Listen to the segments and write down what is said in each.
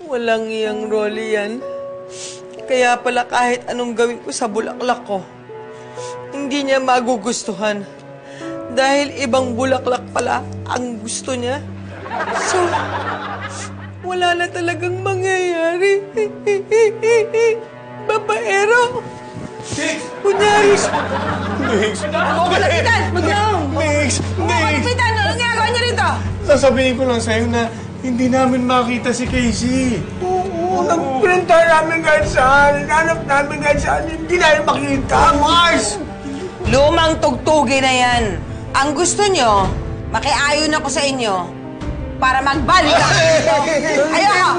Walang iyang Rolly yan. Kaya pala kahit anong gawin ko sa bulaklak ko, hindi niya magugustuhan. Dahil ibang bulaklak pala ang gusto niya. So, wala na talagang mangyayari. Babaero. Kunyari. Mix! Kapitan! Madam! Mix! Mix! Kapitan, anong ginagawa niyo rito? Sasabihin ko lang sa'yo na hindi namin makita si Casey. Oo, nagprinta namin kahit saan. Hanap namin kahit saan. Hindi namin makita. Mars! Lumang tugtugi na yan. Ang gusto nyo, makiayon ako sa inyo para magbalik ako dito. Ayoko!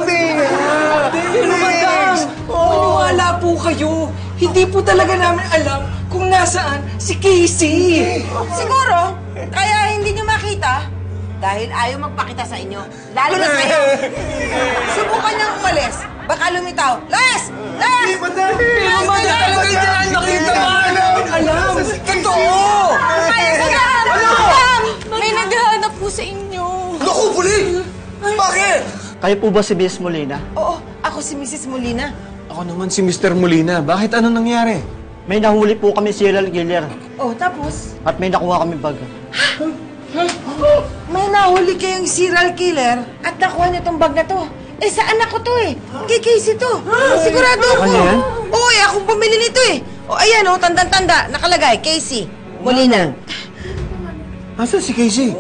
Pero madam, maniwala po kayo. Hindi po talaga namin alam kung nasaan si Casey. Siguro, kaya hindi nyo makita dahil ayaw magpakita sa inyo. Lalo na kayo. Subukan niyang umalis. Baka lumitaw. Les! Les! Pero madam, talaga hindi namin nakita. Namin alam. Totoo. May naghahanap po sa inyo. Naku, Puli! Bakit? Kayo po ba si Miss Molina? Oo, ako si Mrs. Molina. Ako naman si Mr. Molina. Bakit ano nangyari? May nahuli po kami serial killer Oh, tapos? at may nakuha kami bag. May nahuli kayong serial killer at nakuha niyo tong bag na to. Eh, sa anak ko to eh. Kay Casey to. Sigurado ako. Ano yan? Oo, eh, akong bumili nito eh. O, ayan oh, tandang-tanda. Nakalagay, Casey Molina. Nasaan si Casey?